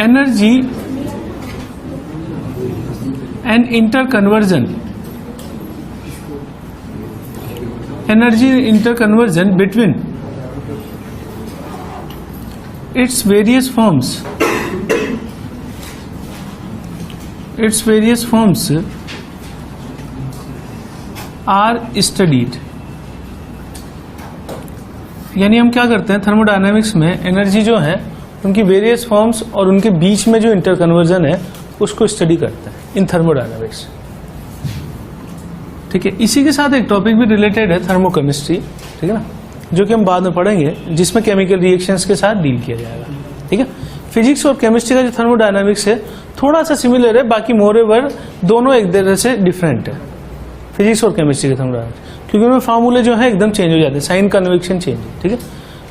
energy and interconversion between its various forms are studied। यानी हम क्या करते हैं थर्मोडायनामिक्स में, एनर्जी जो है उनकी वेरियस फॉर्म्स और उनके बीच में जो इंटरकन्वर्जन है उसको स्टडी करते हैं इन थर्मोडायनामिक्स। ठीक है, इसी के साथ एक टॉपिक भी रिलेटेड है थर्मोकेमिस्ट्री, ठीक है ना, जो कि हम बाद में पढ़ेंगे, जिसमें केमिकल रिएक्शंस के साथ डील किया जाएगा। ठीक है, फिजिक्स और केमिस्ट्री का जो थर्मोडायनामिक्स है थोड़ा सा सिमिलर है, बाकी मोरेवर दोनों एक तरह से डिफरेंट है फिजिक्स और केमिस्ट्री के थर्मोडायनामिक्स, क्योंकि उनमें फार्मूले जो है एकदम चेंज हो जाते हैं, साइन कन्वेक्शन चेंज है। ठीक है,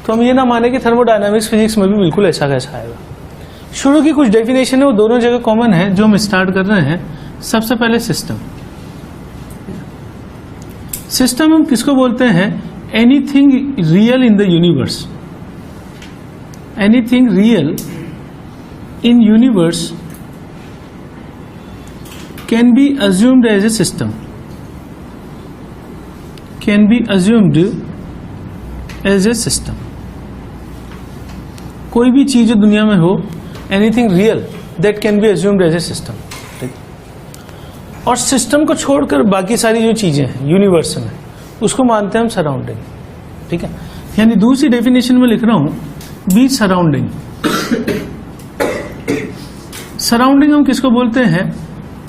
तो हम ये ना माने कि थर्मोडायनामिक्स फिजिक्स में भी बिल्कुल ऐसा कैसा आएगा। शुरू की कुछ डेफिनेशन है वो दोनों जगह कॉमन है, जो हम स्टार्ट कर रहे हैं। सबसे पहले सिस्टम हम किसको बोलते हैं? Anything real in the universe, anything real in universe can be assumed as a system, can be assumed as a system. कोई भी चीज जो दुनिया में हो, anything real that can be assumed as a system. और सिस्टम को छोड़कर बाकी सारी जो चीजें हैं यूनिवर्स में, उसको मानते हैं हम सराउंडिंग। ठीक है, यानी दूसरी डेफिनेशन में लिख रहा हूं बी सराउंडिंग। सराउंडिंग हम किसको बोलते हैं?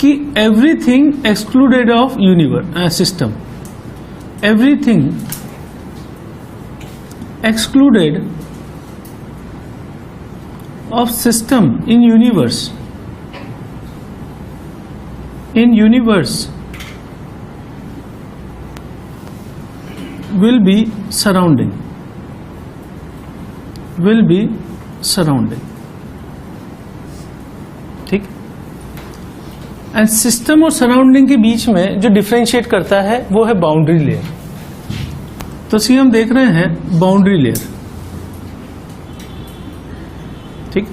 कि everything excluded of universe system, everything excluded of system in universe will be surrounding, ठीक। एंड सिस्टम और सराउंडिंग के बीच में जो डिफरेंशिएट करता है वो है बाउंड्री लेयर। तो सी हम देख रहे हैं बाउंड्री लेयर, ठीक।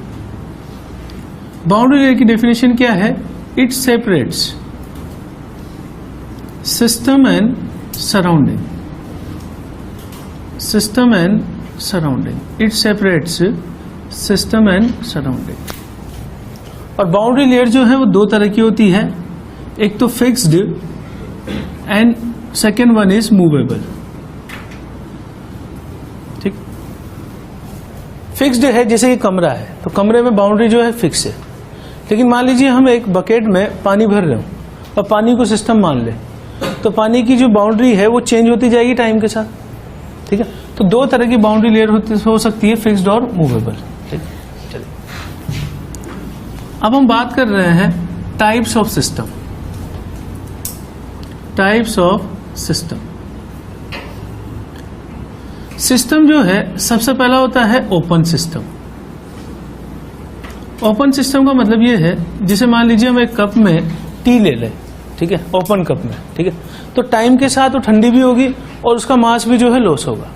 बाउंड्री लेयर की डेफिनेशन क्या है? It separates system and surrounding, system and surrounding, it separates system and surrounding. और बाउंड्री लेयर जो है वो दो तरह की होती है, एक तो fixed and second one is movable, ठीक। फिक्स्ड है जैसे कि कमरा है, तो कमरे में बाउंड्री जो है फिक्स है। लेकिन मान लीजिए हम एक बकेट में पानी भर रहे हो और पानी को सिस्टम मान ले, तो पानी की जो बाउंड्री है वो चेंज होती जाएगी टाइम के साथ, ठीक है। तो दो तरह की बाउंड्री लेयर हो सकती है, फिक्स्ड और मूवेबल, ठीक। चलिए अब हम बात कर रहे हैं types of system, types of system. System जो है सबसे पहला होता है ओपन सिस्टम। ओपन सिस्टम का मतलब ये है, जैसे मान लीजिए हम एक कप में टी ले लें, ठीक है, ओपन कप में, ठीक है, तो टाइम के साथ वो ठंडी भी होगी और उसका मास भी जो है लॉस होगा,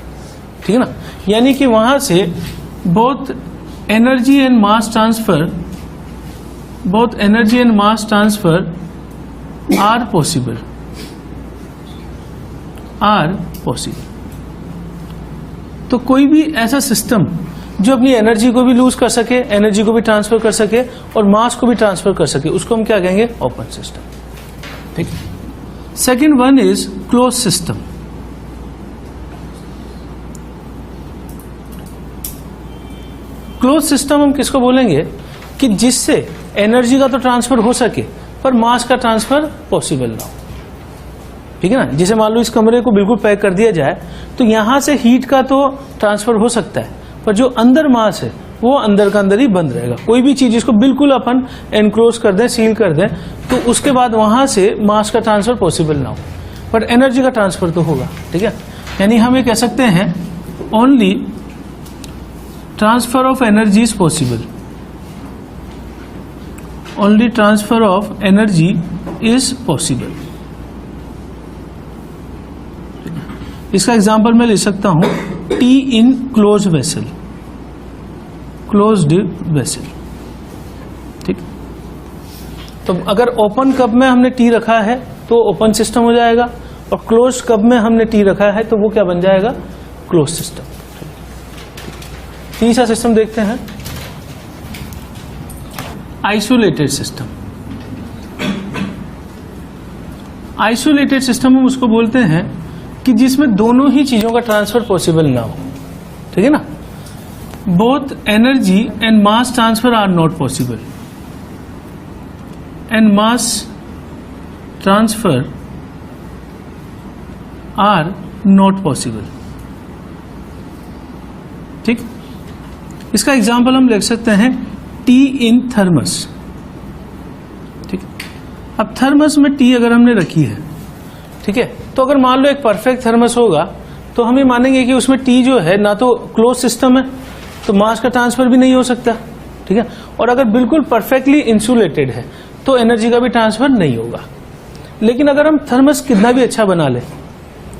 ठीक है ना। यानी कि वहां से both energy and mass transfer, both energy and mass transfer are possible, are possible. तो कोई भी ऐसा सिस्टम जो अपनी एनर्जी को भी लूज कर सके, एनर्जी को भी ट्रांसफर कर सके और मास को भी ट्रांसफर कर सके, उसको हम क्या कहेंगे? ओपन सिस्टम, ठीक। Second one is close system. Close system हम किसको बोलेंगे? कि जिससे एनर्जी का तो ट्रांसफर हो सके पर मास का ट्रांसफर पॉसिबल ना हो, ठीक है ना। जैसे मान लो इस कमरे को बिल्कुल पैक कर दिया जाए तो यहां से हीट का तो ट्रांसफर हो सकता है, पर जो अंदर मास है वो अंदर का अंदर ही बंद रहेगा। कोई भी चीज इसको बिल्कुल अपन एनक्लोज कर दें, सील कर दें, तो उसके बाद वहां से मास का ट्रांसफर पॉसिबल ना हो, पर एनर्जी का ट्रांसफर तो होगा, ठीक है। यानी हम ये कह सकते हैं only transfer of energy is possible, only transfer of energy is possible. इसका एग्जाम्पल मैं ले सकता हूं T in close vessel, closed vessel, तो अगर ओपन कप में हमने टी रखा है तो ओपन सिस्टम हो जाएगा, और क्लोज कप में हमने टी रखा है तो वो क्या बन जाएगा, क्लोज सिस्टम। तीसरा सिस्टम देखते हैं, आइसोलेटेड सिस्टम। आइसोलेटेड सिस्टम हम उसको बोलते हैं कि जिसमें दोनों ही चीजों का ट्रांसफर पॉसिबल ना हो, ठीक है ना। Both energy and mass transfer are not possible, and mass transfer are not possible, ठीक। इसका एग्जाम्पल हम लिख सकते हैं टी इन थर्मस, ठीक। अब थर्मस में टी अगर हमने रखी है, ठीक है, तो अगर मान लो एक परफेक्ट थर्मस होगा तो हम ये मानेंगे कि उसमें टी जो है ना तो क्लोज सिस्टम है तो मास का ट्रांसफर भी नहीं हो सकता, ठीक है, और अगर बिल्कुल परफेक्टली इंसुलेटेड है तो एनर्जी का भी ट्रांसफर नहीं होगा। लेकिन अगर हम थर्मस कितना भी अच्छा बना ले,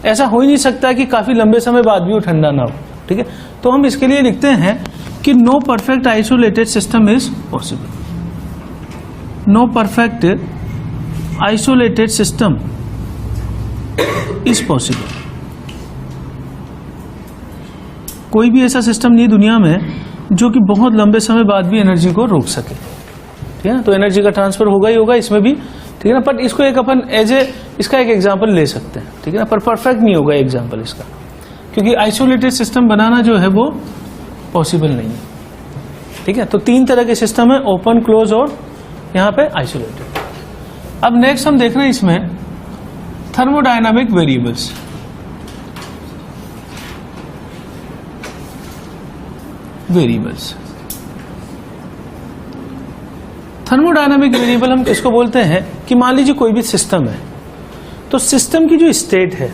ऐसा हो ही नहीं सकता कि काफी लंबे समय बाद भी वो ठंडा ना हो, ठीक है। तो हम इसके लिए लिखते हैं कि no perfect isolated system is possible, no perfect isolated system is possible. कोई भी ऐसा सिस्टम नहीं दुनिया में जो कि बहुत लंबे समय बाद भी एनर्जी को रोक सके, ठीक है। तो एनर्जी का ट्रांसफर होगा ही होगा इसमें भी, ठीक है ना। पर इसको एक अपन इसका एक एग्जांपल ले सकते हैं, ठीक है ना, पर परफेक्ट नहीं होगा एग्जांपल इसका, क्योंकि आइसोलेटेड सिस्टम बनाना जो है वो पॉसिबल नहीं है, ठीक है। तो तीन तरह के सिस्टम है, ओपन, क्लोज और यहाँ पे आइसोलेटेड। अब नेक्स्ट हम देख रहे हैं इसमें थर्मोडायनामिक वेरिएबल्स। थर्मोडायनामिक वेरिएबल हम किसको बोलते हैं कि मान लीजिए कोई भी सिस्टम है, तो सिस्टम की जो स्टेट है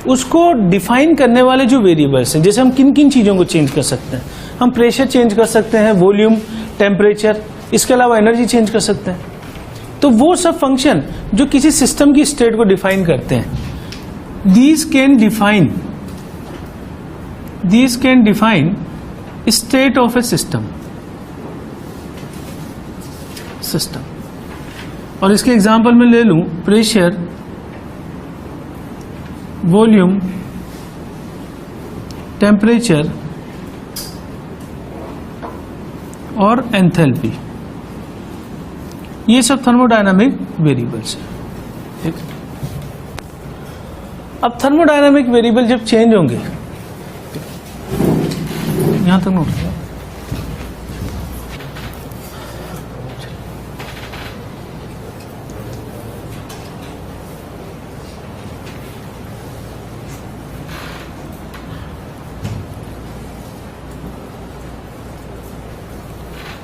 उसको डिफाइन करने वाले जो वेरिएबल्स हैं, जैसे हम किन किन चीजों को चेंज कर सकते हैं, हम प्रेशर चेंज कर सकते हैं, वॉल्यूम, टेम्परेचर, इसके अलावा एनर्जी चेंज कर सकते हैं। तो वो सब फंक्शन जो किसी सिस्टम की स्टेट को डिफाइन करते हैं, these can define state of A system. और इसके एग्जांपल में ले लूं प्रेशर, वॉल्यूम, टेम्परेचर और एंथैल्पी, ये सब थर्मोडायनामिक वेरिएबल्स हैं, ठीक। अब थर्मोडायनामिक वेरिएबल जब चेंज होंगे, यहां तक नोट किया,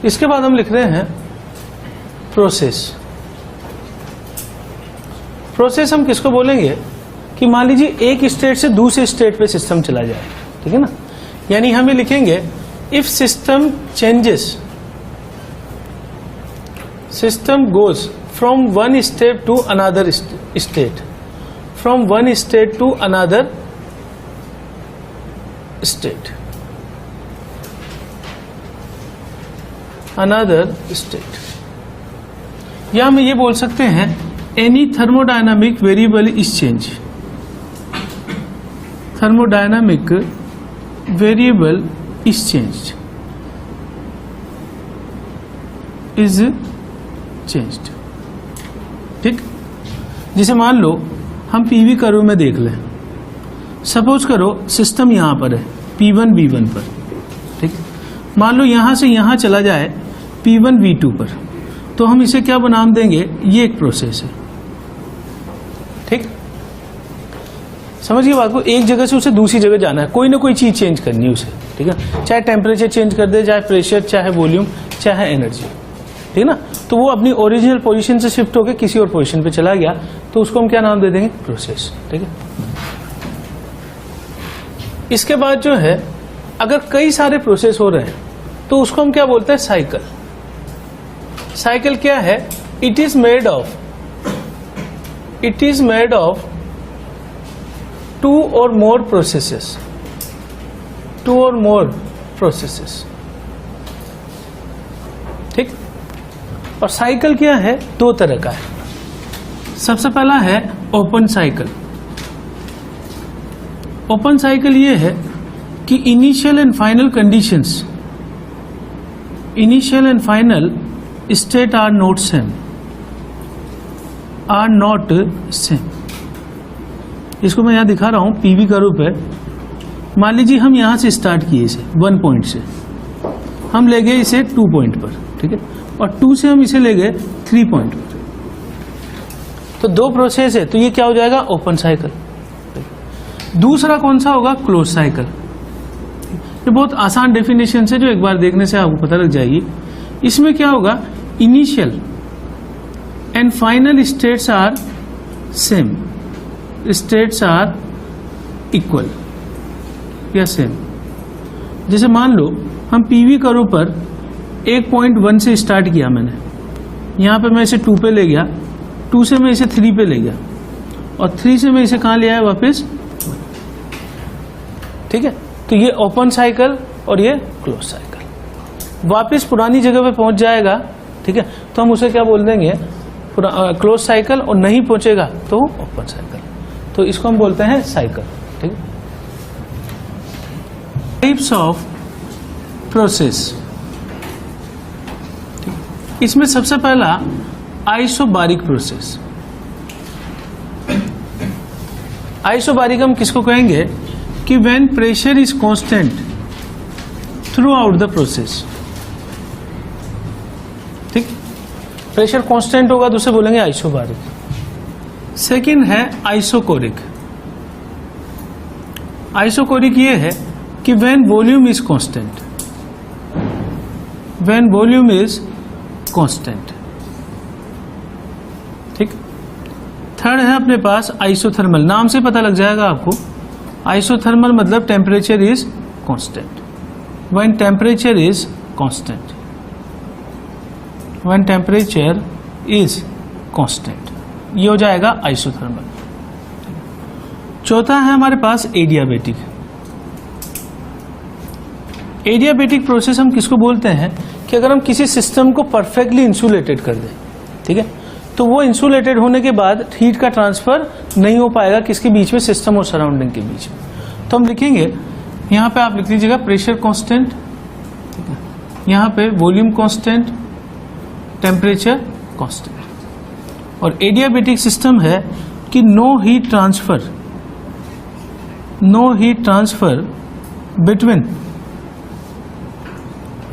इसके बाद हम लिख रहे हैं प्रोसेस। प्रोसेस हम किसको बोलेंगे कि मान लीजिए एक स्टेट से दूसरे स्टेट पे सिस्टम चला जाए, ठीक है ना। यानी हम ये लिखेंगे if system changes, system goes from one state to another state, from one state to another state, another state, या हम ये बोल सकते हैं any thermodynamic variable is change, thermodynamic variable is changed, is changed, ठीक। जैसे मान लो हम पीवी कर्व में देख लें, सपोज करो सिस्टम यहां पर है P1 V1 पर, ठीक। मान लो यहां से यहां चला जाए P1 V2 पर, तो हम इसे क्या नाम देंगे, ये एक प्रोसेस है, ठीक। समझिए बात को, एक जगह से उसे दूसरी जगह जाना है, कोई ना कोई चीज चेंज करनी है उसे, ठीक है। चाहे टेम्परेचर चेंज कर दे, चाहे प्रेशर, चाहे वॉल्यूम, चाहे एनर्जी, ठीक है ना। तो वो अपनी ओरिजिनल पोजीशन से शिफ्ट होकर किसी और पोजीशन पे चला गया, तो उसको हम क्या नाम दे देंगे, प्रोसेस, ठीक है। इसके बाद जो है अगर कई सारे प्रोसेस हो रहे हैं तो उसको हम क्या बोलते हैं, साइकिल। साइकिल क्या है, it is made of two or more processes, ठीक। और साइकिल क्या है, दो तरह का है। सबसे पहला है ओपन साइकिल। ओपन साइकिल ये है कि initial and final conditions, initial and final state are not same, are not same. इसको मैं यहां दिखा रहा हूं पीवी का रूप है। मान लीजिए हम यहां से स्टार्ट किए इसे 1 पॉइंट से, हम ले गए इसे 2 पॉइंट पर, ठीक है, और 2 से हम इसे ले गए 3 पॉइंट पर। तो दो प्रोसेस है, तो ये क्या हो जाएगा, ओपन साइकिल। दूसरा कौन सा होगा, क्लोज साइकिल। ये बहुत आसान डेफिनेशन है जो एक बार देखने से आपको पता लग जाएगी। इसमें क्या होगा, initial and final states are same, states are equal या सेम। जैसे मान लो हम पीवी कर्व पर 1.1 से स्टार्ट किया मैंने, यहां पे मैं इसे 2 पे ले गया, 2 से मैं इसे 3 पे ले गया, और 3 से मैं इसे कहां ले आया, वापस 1। ठीक है, तो ये ओपन साइकिल और ये क्लोज साइकिल, वापस पुरानी जगह पे पहुंच जाएगा। ठीक है, तो हम उसे क्या बोल देंगे, क्लोज साइकिल, और नहीं पहुंचेगा तो ओपन साइकिल। तो इसको हम बोलते हैं साइकिल। ठीक है, टाइप्स ऑफ प्रोसेस। इसमें सबसे पहला आइसोबारिक प्रोसेस। आइसोबारिक हम किसको कहेंगे कि when pressure is constant through out the process. ठीक, प्रेशर कांस्टेंट होगा तो उसे बोलेंगे आइसोबारिक। सेकंड है आइसोकोरिक। आइसोकोरिक ये है कि when volume is constant, when volume is constant. ठीक, थर्ड है अपने पास आइसोथर्मल। नाम से पता लग जाएगा आपको, आइसोथर्मल मतलब temperature is constant. When temperature is constant, when temperature is constant, ये हो जाएगा आइसोथर्मल। चौथा है हमारे पास एडियाबेटिक। एडियाबेटिक प्रोसेस हम किसको बोलते हैं कि अगर हम किसी सिस्टम को परफेक्टली इंसुलेटेड कर दें, ठीक है, तो वो इंसुलेटेड होने के बाद हीट का ट्रांसफर नहीं हो पाएगा किसके बीच में, सिस्टम और सराउंडिंग के बीच में। तो हम लिखेंगे, यहां पे आप लिख लीजिएगा प्रेशर कांस्टेंट, ठीक है, यहां पे वॉल्यूम कांस्टेंट, टेम्परेचर कांस्टेंट। और एडियाबेटिक सिस्टम है कि no heat transfer, no heat transfer between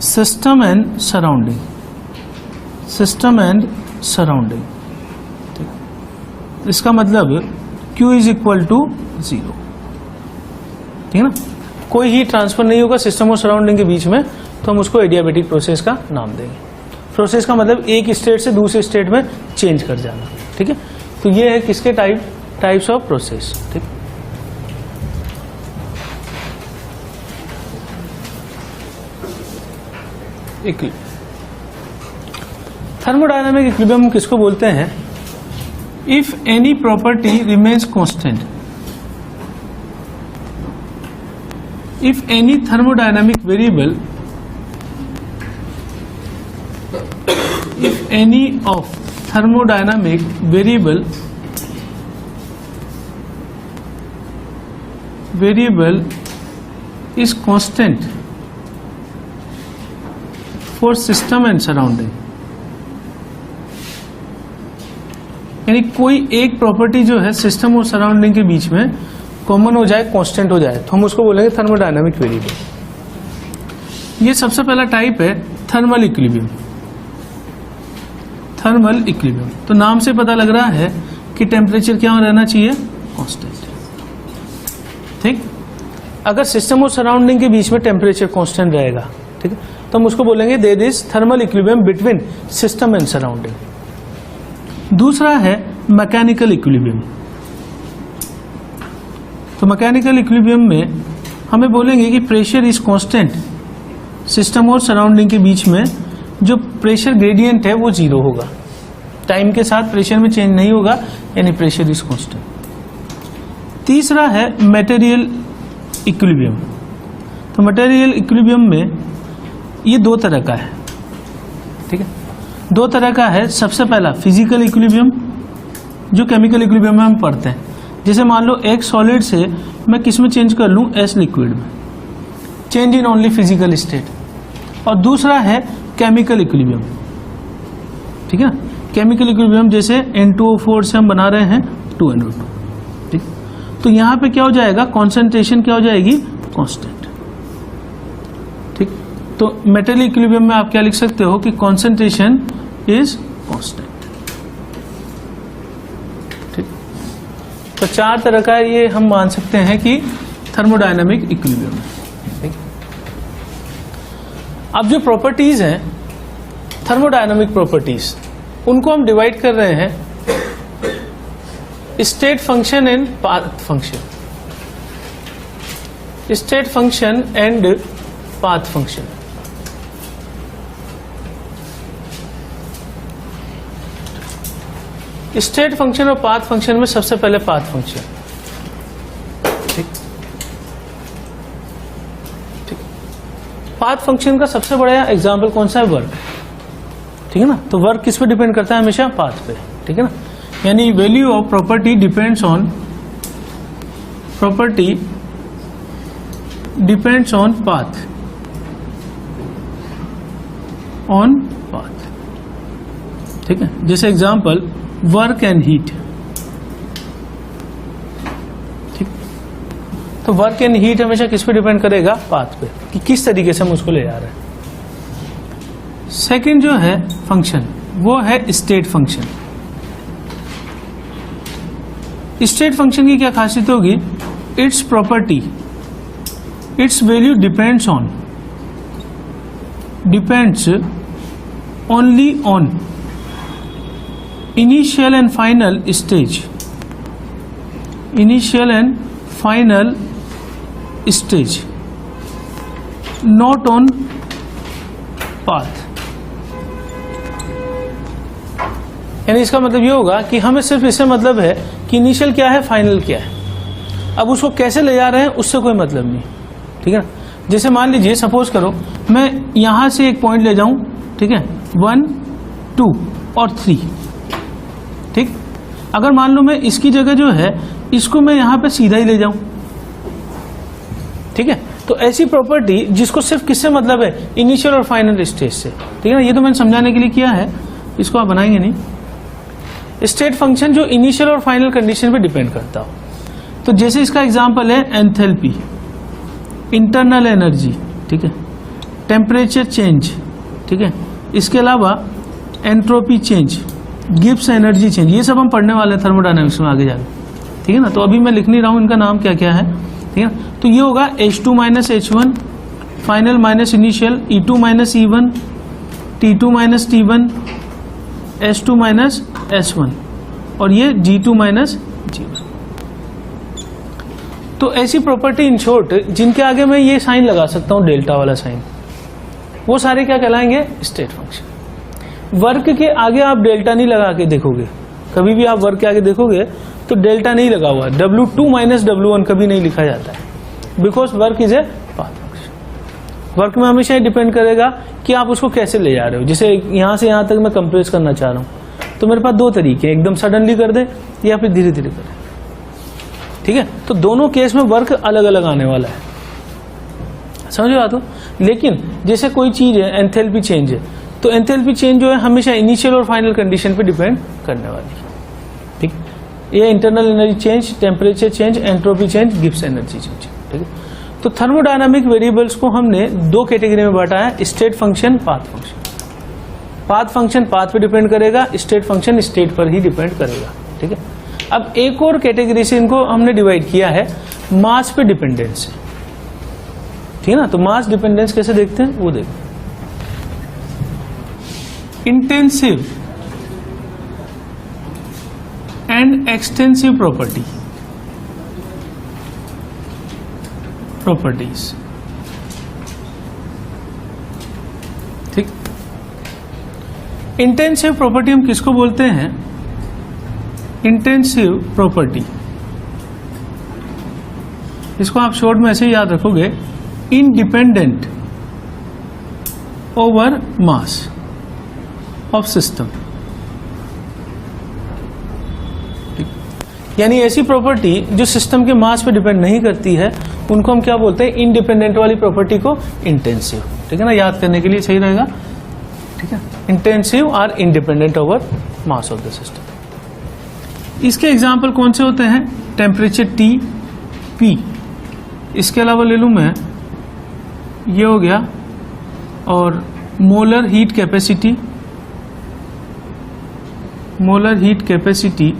system and surrounding, system and surrounding. इसका मतलब Q इज इक्वल टू 0। ठीक है ना, कोई हीट ट्रांसफर नहीं होगा सिस्टम और सराउंडिंग के बीच में, तो हम उसको एडियाबेटिक प्रोसेस का नाम देंगे। प्रोसेस का मतलब एक स्टेट से दूसरे स्टेट में चेंज कर जाना। ठीक है, तो ये है किसके टाइप्स ऑफ प्रोसेस। ठीक, थर्मोडायनामिक इक्विलिब्रियम किसको बोलते हैं, if any property remains constant, if any thermodynamic variable, if any of thermodynamic variable is constant for system and surrounding, यानी कोई एक प्रॉपर्टी जो है सिस्टम और सराउंडिंग के बीच में कॉमन हो जाए, कांस्टेंट हो जाए, तो हम उसको बोलेंगे थर्मोडायनामिक वेरिएबल। ये सबसे पहला टाइप है थर्मल इक्विलिब्रियम। थर्मल इक्विलिब्रियम, तो नाम से पता लग रहा है कि टेम्परेचर क्या रहना चाहिए, कांस्टेंट। ठीक, अगर सिस्टम और सराउंडिंग के बीच में टेम्परेचर कांस्टेंट रहेगा, ठीक है, तो हम उसको बोलेंगे there is thermal equilibrium between system and surrounding. दूसरा है मैकेनिकल इक्विलिब्रियम। तो मैकेनिकल इक्विलिब्रियम में हमें बोलेंगे कि प्रेशर इज कांस्टेंट, सिस्टम और सराउंडिंग के बीच में जो प्रेशर ग्रेडियंट है वो 0 होगा, टाइम के साथ प्रेशर में चेंज नहीं होगा, यानी प्रेशर इज कांस्टेंट। तीसरा है मटेरियल इक्विलिब्रियम। तो मटेरियल इक्विलिब्रियम में ये 2 तरह का है। ठीक है, दो तरह का है। सबसे पहला फिजिकल इक्विलिब्रियम, जो केमिकल इक्विलिब्रियम में हम पढ़ते हैं। जैसे मान लो एक सॉलिड से मैं किस में चेंज कर लूँ, एस लिक्विड में, change in only physical state. और दूसरा है केमिकल इक्विलिब्रियम, ठीक है ना। केमिकल इक्विलिब्रियम जैसे N2O4 से हम बना रहे हैं 2NO2, ठीक। तो यहाँ पे क्या हो जाएगा, कॉन्सेंट्रेशन क्या हो जाएगी, कांस्टेंट, ठीक। तो मेटल इक्विलिब्रियम में आप क्या लिख सकते हो कि कॉन्सेंट्रेशन इज कांस्टेंट, ठीक। तो चार तरह का ये हम मान सकते हैं कि थर्मोडायनामिक इक्विलिब्रियम है, ठीक। अब जो प्रॉपर्टीज हैं थर्मोडायनामिक प्रॉपर्टीज, उनको हम डिवाइड कर रहे हैं state function and path function, state function and path function. State function और पाथ फंक्शन में सबसे पहले पाथ फंक्शन, ठीक ठीक। पाथ फंक्शन का सबसे बड़ा एग्जाम्पल कौन सा है, वर्क, ठीक है ना। तो वर्क किस पे डिपेंड करता है, हमेशा पाथ पे, ठीक है ना। यानी value of property depends on path, ठीक है। जैसे एग्जांपल वर्क एंड हीट, ठीक। तो वर्क एंड हीट हमेशा किस पे डिपेंड करेगा, पाथ पे, कि किस तरीके से हम उसको ले जा रहे हैं। सेकंड जो है फंक्शन, वो है स्टेट फंक्शन। स्टेट फंक्शन की क्या खासियत होगी, it's property, it's value depends only on initial and final stage, not on path. यानी इसका मतलब ये होगा कि हमें सिर्फ इससे मतलब है कि इनिशियल क्या है, फाइनल क्या है। अब उसको कैसे ले जा रहे हैं उससे कोई मतलब नहीं, ठीक है ना। जैसे मान लीजिए सपोज करो मैं यहां से एक पॉइंट ले जाऊं, ठीक है, 1, 2 और 3, ठीक। अगर मान लो मैं इसकी जगह जो है इसको मैं यहां पे सीधा ही ले जाऊं, ठीक है। तो ऐसी प्रॉपर्टी जिसको सिर्फ किससे मतलब है, इनिशियल और फाइनल स्टेज से, ठीक है ना। ये तो मैंने समझाने के लिए किया है, इसको आप बनाएंगे नहीं। स्टेट फंक्शन जो इनिशियल और फाइनल कंडीशन पे डिपेंड करता हो। तो जैसे इसका एग्जांपल है एंथैल्पी, इंटरनल एनर्जी, ठीक है, टेम्परेचर चेंज, ठीक है। इसके अलावा entropy change, Gibbs energy change, ये सब हम पढ़ने वाले हैं थर्मोडायनामिक्स में आगे जाके, ठीक है ना। तो अभी मैं लिख नहीं रहा हूं इनका नाम क्या क्या है, ठीक है। तो ये होगा H2 minus H1, final minus initial, E2 minus E1, T2 minus T1, S2 minus S1, और ये G2 माइनस G1। तो ऐसी प्रॉपर्टी इन शॉर्ट जिनके आगे मैं ये साइन लगा सकता हूं, डेल्टा वाला साइन, वो सारे क्या कहलाएंगे, स्टेट फंक्शन। वर्क के आगे आप डेल्टा नहीं लगा के देखोगे, कभी भी आप वर्क के आगे देखोगे तो डेल्टा नहीं लगा हुआ, W2 माइनस W1 कभी नहीं लिखा जाता है, because work is a path function. Work में हमेशा डिपेंड करेगा कि आप उसको कैसे ले जा रहे हो। जैसे यहां से यहां तक मैं कंप्रेस करना चाह रहा हूं, तो मेरे पास दो तरीके, एकदम सडनली कर दे या फिर धीरे धीरे करें, ठीक है। तो दोनों केस में वर्क अलग अलग आने वाला है, समझ रहे हो। लेकिन जैसे कोई चीज है एंथैल्पी चेंज है, तो एंथैल्पी चेंज जो है हमेशा इनिशियल और फाइनल कंडीशन पे डिपेंड करने वाली है, ठीक। ये internal energy change, temperature change, entropy change, Gibbs energy change, ठीक है। तो थर्मोडायनामिक वेरिएबल्स को हमने दो कैटेगरी में बांटा है, state function, path function. Path function path पे डिपेंड करेगा, स्टेट फंक्शन स्टेट पर ही डिपेंड करेगा, ठीक है। अब एक और कैटेगरी से इनको हमने डिवाइड किया है, मास पे डिपेंडेंस, ठीक है ना। तो मास डिपेंडेंस कैसे देखते हैं वो देखते हैं। इंटेंसिव एंड एक्सटेंसिव प्रॉपर्टीज, ठीक। इंटेंसिव प्रॉपर्टी हम किसको बोलते हैं, इंटेंसिव प्रॉपर्टी, इसको आप शॉर्ट में ऐसे याद रखोगे, independent over mass of system. यानी ऐसी प्रॉपर्टी जो सिस्टम के मास पे डिपेंड नहीं करती है उनको हम क्या बोलते हैं, इंडिपेंडेंट वाली प्रॉपर्टी को इंटेंसिव। ठीक है ना, याद करने के लिए सही रहेगा। ठीक है, intensive are independent over mass of the system. इसके एग्जाम्पल कौन से होते हैं, टेम्परेचर T, P, इसके अलावा ले लूं मैं, ये हो गया, और molar heat capacity, molar heat capacity,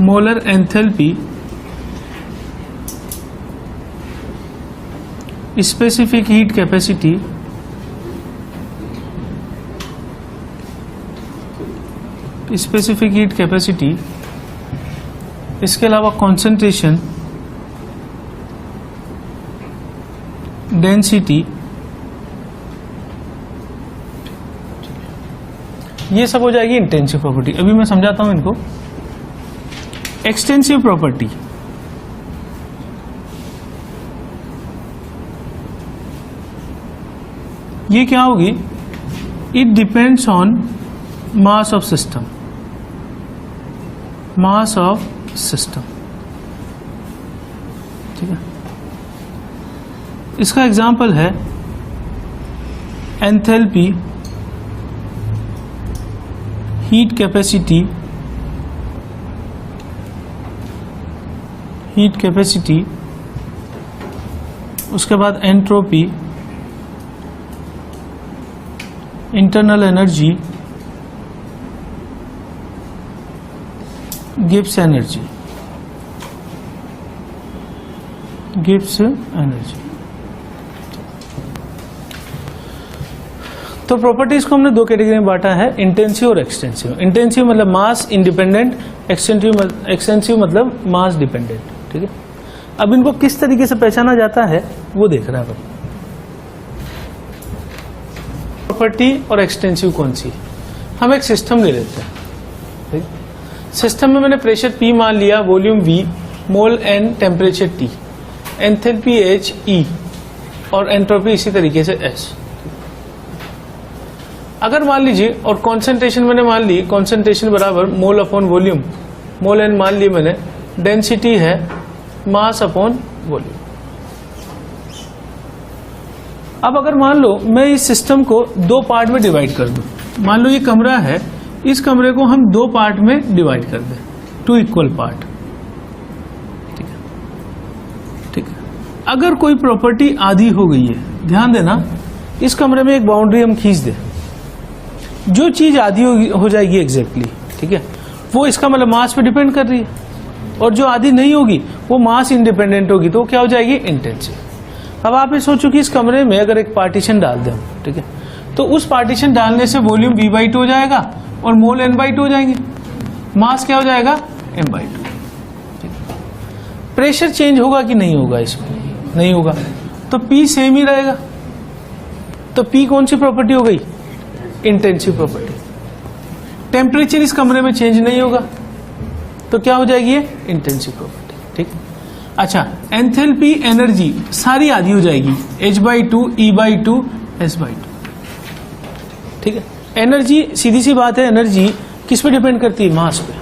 molar enthalpy, specific heat capacity, specific heat capacity, इसके अलावा कॉन्सेंट्रेशन, डेंसिटी, ये सब हो जाएगी इंटेंसिव प्रॉपर्टी। अभी मैं समझाता हूं इनको। एक्सटेंसिव प्रॉपर्टी, ये क्या होगी, it depends on mass of system, mass of system. ठीक है, इसका एग्जाम्पल है enthalpy, heat capacity, heat capacity, उसके बाद entropy, internal energy, Gibbs energy, Gibbs energy. तो प्रॉपर्टीज को हमने दो कैटेगरी में बांटा है, इंटेंसिव और एक्सटेंसिव। इंटेंसिव मतलब मास इंडिपेंडेंट, एक्सटेंसिव मतलब मास डिपेंडेंट। ठीक है, अब इनको किस तरीके से पहचाना जाता है वो देख रहे हैं अपन। प्रॉपर्टी और एक्सटेंसिव कौन सी, हम एक सिस्टम ले लेते हैं। सिस्टम में मैंने प्रेशर P मान लिया, वॉल्यूम V, मोल N, temperature T, enthalpy H, E और एंट्रोपी इसी तरीके से S। अगर मान लीजिए, और कॉन्सेंट्रेशन मैंने मान ली, कॉन्सेंट्रेशन बराबर मोल अपॉन वॉल्यूम, मोल N मान ली मैंने, डेंसिटी है मास अपॉन वॉल्यूम। अब अगर मान लो मैं इस सिस्टम को दो पार्ट में डिवाइड कर दूं, मान लो ये कमरा है, इस कमरे को हम दो पार्ट में डिवाइड कर दें, 2 इक्वल पार्ट। ठीक है, ठीक है। अगर कोई प्रॉपर्टी आधी हो गई है, ध्यान देना, इस कमरे में एक बाउंड्री हम खींच दें, जो चीज आधी हो जाएगी एग्जैक्टली, ठीक है, वो इसका मतलब मास पे डिपेंड कर रही है, और जो आधी नहीं होगी वो मास इंडिपेंडेंट होगी, तो वो क्या हो जाएगी, इंटेंसिव। अब आप ये सोचो कि इस कमरे में अगर एक पार्टीशन डाल दें, ठीक है, तो उस पार्टीशन डालने से वॉल्यूम V/2 हो जाएगा और मोल N/2 हो जाएंगे, मास क्या हो जाएगा, M/2। प्रेशर चेंज होगा कि नहीं होगा, इसमें नहीं होगा, तो P सेम ही रहेगा। तो P कौन सी प्रॉपर्टी हो गई, इंटेंसिव प्रॉपर्टी। टेम्परेचर इस कमरे में चेंज नहीं होगा, तो क्या हो जाएगी ये, इंटेंसिव प्रॉपर्टी। ठीक, अच्छा, एंथैल्पी एनर्जी सारी आधी हो जाएगी, H/2, E/2, S/2। ठीक है, एनर्जी सीधी सी बात है, एनर्जी किस पे डिपेंड करती है, मास पे।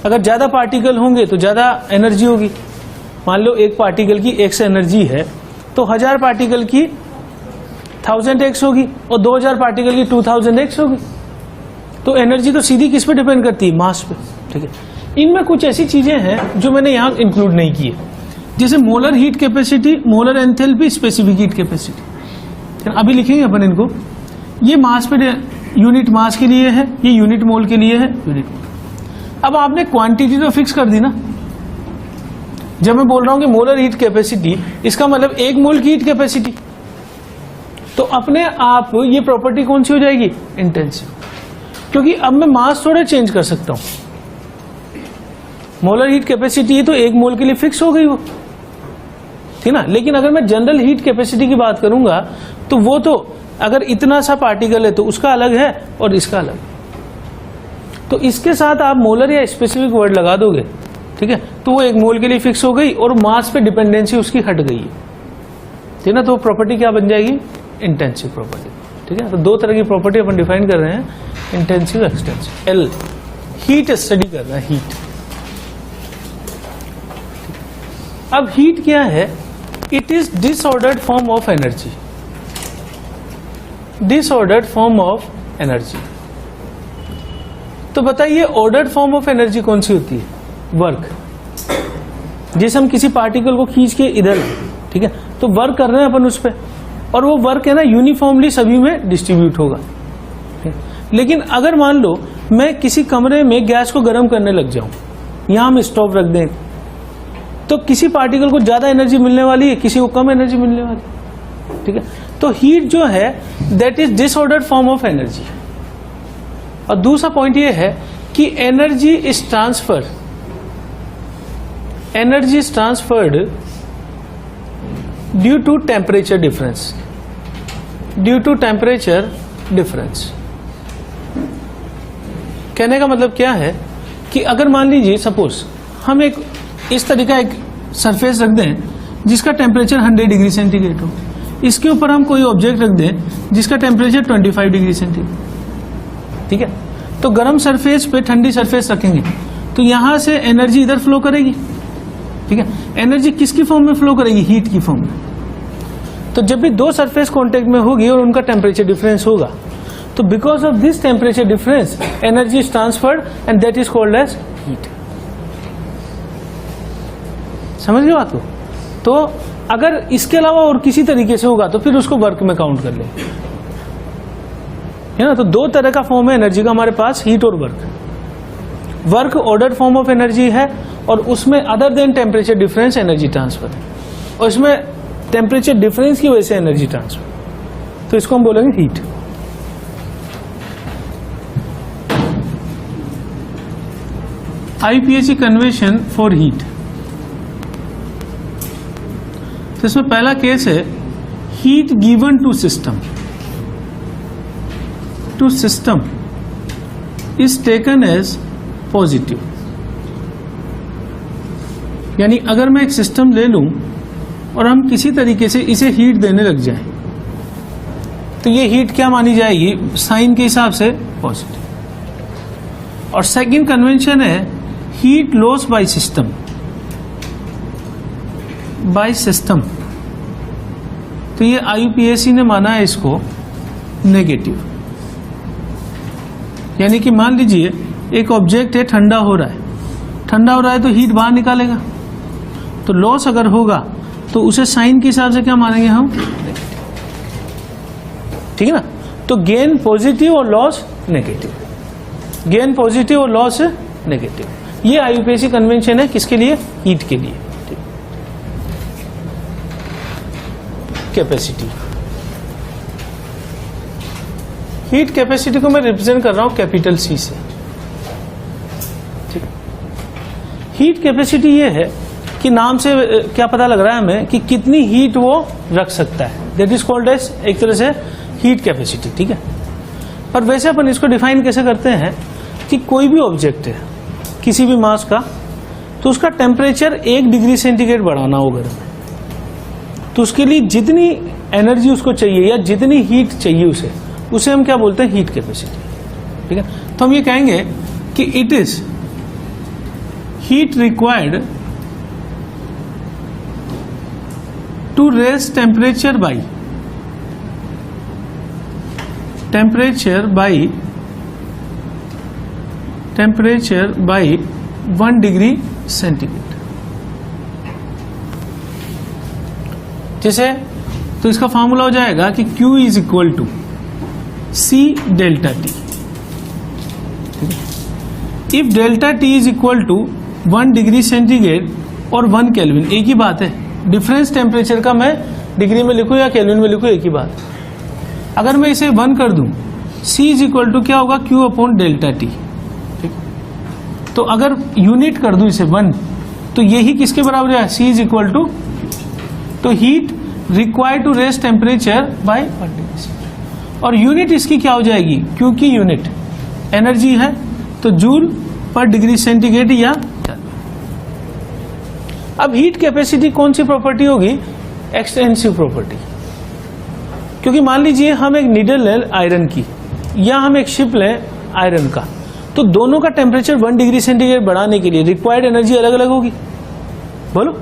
अगर ज्यादा पार्टिकल होंगे तो ज्यादा एनर्जी होगी। मान लो एक पार्टिकल की x एनर्जी है, तो 1000 पार्टिकल की 1000x होगी और 2000 पार्टिकल की 2000x होगी। तो एनर्जी तो सीधी किस पे डिपेंड करती है, मास पे। ठीक है, इनमें कुछ ऐसी चीजें हैं जो मैंने यहां इंक्लूड नहीं की है, जैसे molar heat capacity, molar enthalpy, specific heat capacity. अभी लिखेंगे अपन इनको। ये मास पे, यूनिट मास के लिए है, ये यूनिट मोल के लिए है, यूनिट मोल। अब आपने क्वांटिटी तो फिक्स कर दी ना। जब मैं बोल रहा हूं कि मोलर हीट कैपेसिटी, इसका मतलब 1 मोल की हीट कैपेसिटी, तो अपने आप ये प्रॉपर्टी कौन सी हो जाएगी, इंटेंसिव। क्योंकि अब मैं मास थोड़ा चेंज कर सकता हूं। मोलर हीट कैपेसिटी तो 1 मोल के लिए फिक्स हो गई वो, ठीक ना। लेकिन अगर मैं जनरल हीट कैपेसिटी की बात करूंगा तो वो तो अगर इतना सा पार्टिकल है तो उसका अलग है और इसका अलग। तो इसके साथ आप मोलर या स्पेसिफिक वर्ड लगा दोगे, ठीक है, तो वो 1 मोल के लिए फिक्स हो गई और मास पे डिपेंडेंसी उसकी हट गई है, ठीक ना। तो प्रॉपर्टी क्या बन जाएगी, इंटेंसिव प्रॉपर्टी। ठीक है। तो दो तरह की प्रॉपर्टी अपन डिफाइन कर रहे हैं, intensive extensive. L heat study कर रहा है, हीट। अब हीट क्या है? It is disordered form of energy, disordered form of energy. तो बताइए ऑर्डर्ड फॉर्म ऑफ एनर्जी कौन सी होती है? वर्क। जैसे हम किसी पार्टिकल को खींच के इधर, ठीक है, तो वर्क कर रहे हैं अपन उस पर, और वो वर्क है ना यूनिफॉर्मली सभी में डिस्ट्रीब्यूट होगा। लेकिन अगर मान लो मैं किसी कमरे में गैस को गर्म करने लग जाऊं, यहां हम स्टोव रख दें, तो किसी पार्टिकल को ज्यादा एनर्जी मिलने वाली है, किसी को कम एनर्जी मिलने वाली है, ठीक है। तो हीट जो है that is disordered form of energy. और दूसरा पॉइंट ये है कि energy is transferred, energy is transferred due to temperature difference, due to temperature difference. कहने का मतलब क्या है कि अगर मान लीजिए सपोज हम एक इस तरह का एक सरफेस रख दें जिसका टेम्परेचर 100 डिग्री सेंटीग्रेड हो, इसके ऊपर हम कोई ऑब्जेक्ट रख दें जिसका टेम्परेचर 25 डिग्री सेंटीग्रेड, ठीक है। तो गर्म सरफेस पे ठंडी सरफेस रखेंगे तो यहां से एनर्जी इधर फ्लो करेगी, ठीक है। एनर्जी किसकी फॉर्म में फ्लो करेगी? हीट की फॉर्म में। तो जब भी दो सरफेस कांटेक्ट में होगी और उनका टेम्परेचर डिफरेंस होगा, तो because of this temperature difference energy is transferred and that is called as heat. समझ गए बात को? तो अगर इसके अलावा और किसी तरीके से होगा तो फिर उसको वर्क में काउंट कर ले, है ना। तो दो तरह का फॉर्म है एनर्जी का हमारे पास, हीट और work. Work ordered form of energy है और उसमें other than temperature difference energy transfer है, और इसमें टेम्परेचर डिफरेंस की वजह से एनर्जी ट्रांसफर, तो इसको हम बोलेंगे heat. IUPAC convention for heat. तो इसमें पहला केस है heat given to system, to system is taken as positive. यानी अगर मैं एक सिस्टम ले लूं और हम किसी तरीके से इसे हीट देने लग जाएं, तो ये हीट क्या मानी जाएगी? साइन के हिसाब से पॉजिटिव। और सेकंड कन्वेंशन है heat loss by system, by system. तो ये आईयूपीएसी ने माना है इसको नेगेटिव। यानी कि मान लीजिए एक ऑब्जेक्ट है, ठंडा हो रहा है, ठंडा हो रहा है तो हीट बाहर निकालेगा, तो लॉस अगर होगा तो उसे साइन के हिसाब से क्या मानेंगे हम? ठीक है ना। तो गेन पॉजिटिव और लॉस नेगेटिव, गेन पॉजिटिव और लॉस नेगेटिव। ये आईयूपीएसी कन्वेंशन है किसके लिए? हीट के लिए। कैपेसिटी, हीट कैपेसिटी को मैं रिप्रेजेंट कर रहा हूं कैपिटल सी से, ठीक। हीट कैपेसिटी ये है कि नाम से क्या पता लग रहा है हमें कि कितनी हीट वो रख सकता है, दैट इज कॉल्ड एज एक तरह से हीट कैपेसिटी, ठीक है। पर वैसे अपन इसको डिफाइन कैसे करते हैं कि कोई भी ऑब्जेक्ट है किसी भी मास का, तो उसका टेम्परेचर 1 डिग्री सेंटीग्रेड बढ़ाना होगा, तो उसके लिए जितनी एनर्जी उसको चाहिए या जितनी हीट चाहिए उसे हम क्या बोलते हैं? हीट कैपेसिटी, ठीक है। तो हम ये कहेंगे कि it is heat required to raise temperature by 1 degree centigrade. जैसे तो इसका फॉर्मूला हो जाएगा कि Q is equal to C delta T। If delta T is equal to 1 degree centigrade और 1 केल्विन, एक ही बात है। डिफरेंस टेम्परेचर का मैं डिग्री में लिखूं या केल्विन में लिखूं, एक ही बात। अगर मैं इसे 1 कर दूं, C इज इक्वल टू क्या होगा? Q अपॉन डेल्टा T, ठीक। तो अगर यूनिट कर दूं इसे 1, तो यही किसके बराबर है? C इज इक्वल टू, तो heat required to raise temperature by 1 degree. और यूनिट इसकी क्या हो जाएगी? क्योंकि यूनिट एनर्जी है तो जूल पर डिग्री सेंटीग्रेड या टन। अब हीट कैपेसिटी कौन सी प्रॉपर्टी होगी? एक्सटेंसिव प्रॉपर्टी, क्योंकि मान लीजिए हम एक नीडल लें आयरन की या हम एक शिप लें आयरन का, तो दोनों का टेम्परेचर 1 डिग्री सेंटीग्रेड बढ़ाने के लिए रिक्वायर्ड एनर्जी अलग अलग होगी। बोलो,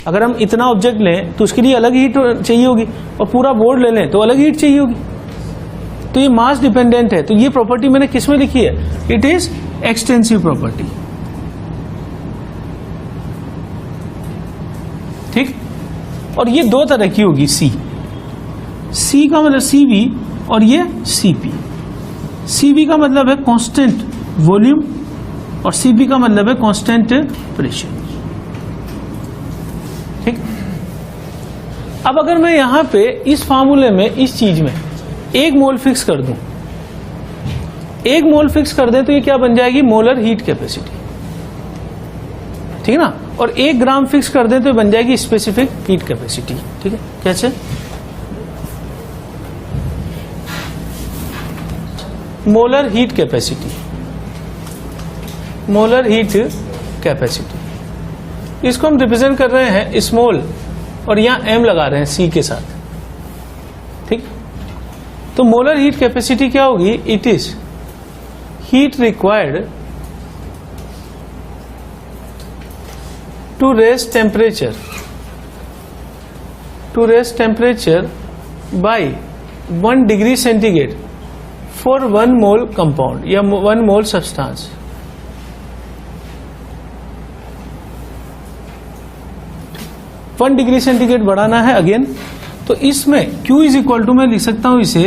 अगर हम इतना ऑब्जेक्ट लें तो उसके लिए अलग हीट चाहिए होगी, और पूरा बोर्ड ले लें तो अलग हीट चाहिए होगी। तो ये मास डिपेंडेंट है। तो ये प्रॉपर्टी मैंने किस में लिखी है? It is extensive property. ठीक, और ये दो तरह की होगी, सी का मतलब CV और ये CP। CV का मतलब है कांस्टेंट वॉल्यूम और CP का मतलब है कांस्टेंट प्रेशर। ठीक, अब अगर मैं यहां पे इस फार्मूले में इस चीज में 1 मोल फिक्स कर दूं, 1 मोल फिक्स कर दें तो ये क्या बन जाएगी? Molar heat capacity. ठीक है ना, और 1 ग्राम फिक्स कर दें तो बन जाएगी स्पेसिफिक हीट कैपेसिटी। ठीक है, कैसे? Molar heat capacity, molar heat capacity, इसको हम रिप्रेजेंट कर रहे हैं स्मॉल और यहां m लगा रहे हैं C के साथ। ठीक, तो मोलर हीट कैपेसिटी क्या होगी? It is heat required to raise temperature by 1 degree centigrade for 1 mole compound या 1 mole substance। One degree centigrade बढ़ाना है अगेन, तो इसमें Q इज इक्वल टू, मैं लिख सकता हूं इसे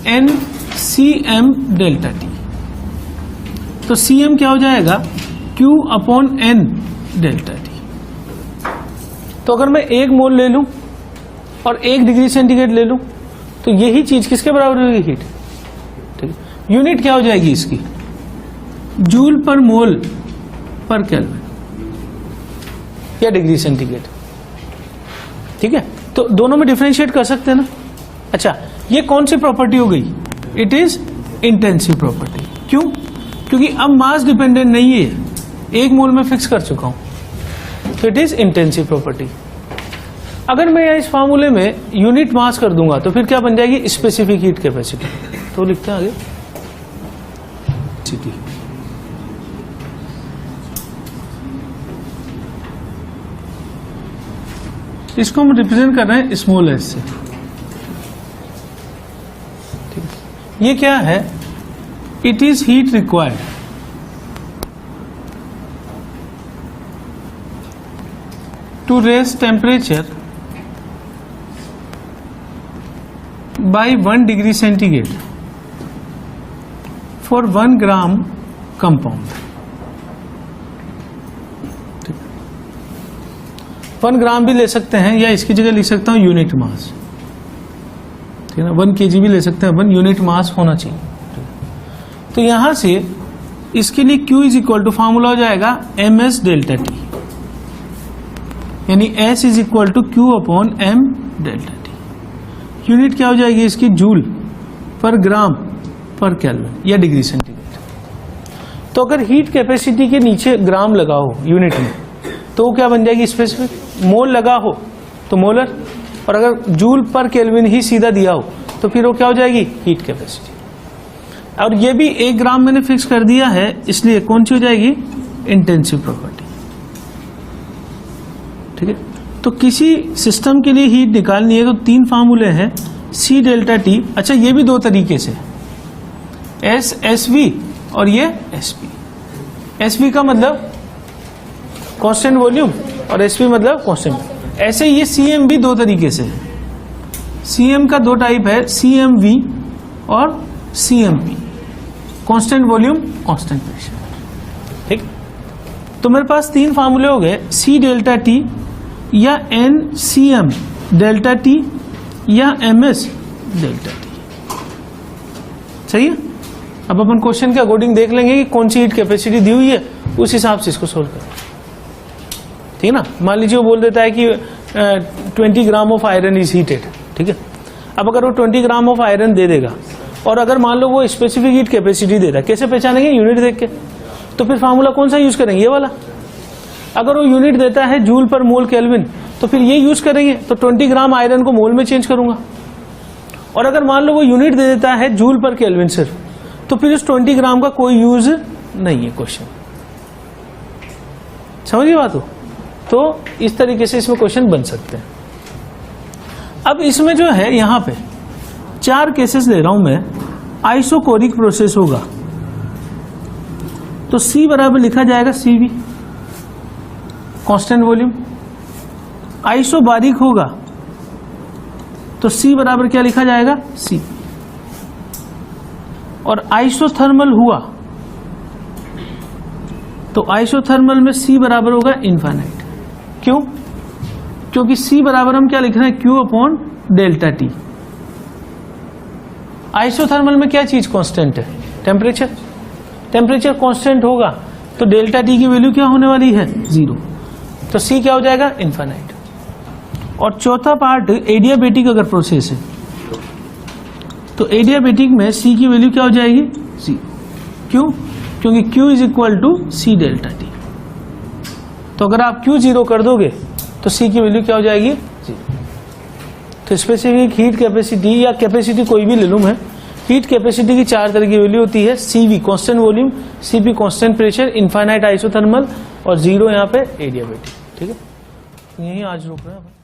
NCm डेल्टा T। तो Cm क्या हो जाएगा? Q upon N delta T। तो अगर मैं 1 मोल ले लूं और 1 डिग्री सेंटीग्रेड ले लूं तो यही चीज किसके बराबर होगी? हीट। ठीक है, यूनिट क्या हो जाएगी इसकी? जूल पर मोल पर केल्विन या डिग्री सेंटीग्रेड। ठीक है, तो दोनों में डिफरेंशिएट कर सकते हैं ना। अच्छा, ये कौन सी प्रॉपर्टी हो गई? It is intensive property. क्यों? क्योंकि अब मास डिपेंडेंट नहीं है, 1 मोल में फिक्स कर चुका हूं, तो इट इज इंटेंसिव प्रॉपर्टी। अगर मैं इस फार्मूले में यूनिट मास कर दूंगा तो फिर क्या बन जाएगी? Specific heat capacity. तो लिखते हैं आगे सिटी। इसको हम रिप्रेजेंट कर रहे हैं स्मॉल एस से। ठीक, ये क्या है? It is heat required to raise temperature by 1 degree centigrade for 1 gram compound। 1 ग्राम भी ले सकते हैं या इसकी जगह लिख सकता हूं यूनिट मास। ठीक है ना, 1 kg भी ले सकते हैं, 1 यूनिट मास होना चाहिए। तो यहां से इसके लिए Q is equal to formula हो जाएगा ms डेल्टा T, यानी S is equal to Q upon M delta T। Unit क्या हो जाएगी इसकी? जूल पर ग्राम पर केल्विन या डिग्री सेंटीग्रेड। तो अगर हीट कैपेसिटी के नीचे ग्राम लगा हो यूनिट में तो वो क्या बन जाएगी? स्पेसिफिक। मोल लगा हो तो मोलर, और अगर जूल पर केल्विन ही सीधा दिया हो तो फिर वो क्या हो जाएगी? Heat capacity. और ये भी 1 ग्राम मैंने फिक्स कर दिया है, इसलिए कौन सी हो जाएगी? Intensive property. ठीक है, तो किसी सिस्टम के लिए हीट निकालनी है तो 3 फार्मूले हैं, C डेल्टा T। अच्छा, ये भी 2 तरीके से, SV और ये SP। SV का मतलब कांस्टेंट वॉल्यूम और SP मतलब कांस्टेंट। ऐसे ये CM भी 2 तरीके से है। CM का 2 टाइप है, CMV और CMP, constant volume constant pressure. ठीक, तो मेरे पास 3 फार्मूले हो गए, C डेल्टा T या NCm डेल्टा T या MS डेल्टा T। सही है, अब अपन क्वेश्चन के अकॉर्डिंग देख लेंगे कि कौन सी हीट कैपेसिटी दी हुई है, उस हिसाब से इसको सोल्व करें। ठीक है ना, मान लीजिए वो बोल देता है कि 20 gram of iron is heated. ठीक है, अब अगर वो 20 ग्राम ऑफ आयरन दे देगा और अगर मान लो वो स्पेसिफिक हीट कैपेसिटी दे रहा है, कैसे पहचानेंगे? यूनिट देख के। तो फिर फार्मूला कौन सा यूज करेंगे? ये वाला। अगर वो यूनिट देता है जूल पर मोल केल्विन तो फिर ये यूज करेंगे, तो 20 ग्राम आयरन को मोल में चेंज करूंगा। और अगर मान लो वो यूनिट दे देता है जूल पर केल्विन सिर्फ, तो फिर उस 20 ग्राम का कोई यूज नहीं है क्वेश्चन। समझिए बात हो? तो इस तरीके से इसमें क्वेश्चन बन सकते हैं। अब इसमें जो है यहां पे 4 केसेस ले रहा हूं मैं। आइसोकोरिक प्रोसेस होगा तो C बराबर लिखा जाएगा CV, कांस्टेंट वॉल्यूम। आइसोबारिक होगा तो C बराबर क्या लिखा जाएगा? C। और आइसोथर्मल हुआ तो आइसोथर्मल में C बराबर होगा इनफाइनाइट। क्यों? क्योंकि C बराबर हम क्या लिख रहे हैं? Q upon delta T। Isothermal में क्या चीज कांस्टेंट है? टेम्परेचर। टेम्परेचर कांस्टेंट होगा तो डेल्टा T की वैल्यू क्या होने वाली है? 0। तो C क्या हो जाएगा? इनफाइनाइट। और चौथा पार्ट एडियाबेटिक अगर प्रोसेस है तो एडियाबेटिक में C की वैल्यू क्या हो जाएगी? 0। क्यों? क्योंकि Q is equal to C delta T। तो अगर आप Q 0 कर दोगे तो C की वैल्यू क्या हो जाएगी? 0। तो स्पेसिफिक हीट कैपेसिटी या कैपेसिटी कोई भी ले लूं मैं, हीट कैपेसिटी की 4 तरह की वैल्यू होती है। CV constant volume, CP constant pressure, infinite isothermal और 0 यहाँ पे एडियाबेटिक। ठीक है, यही आज रोक रहे हैं।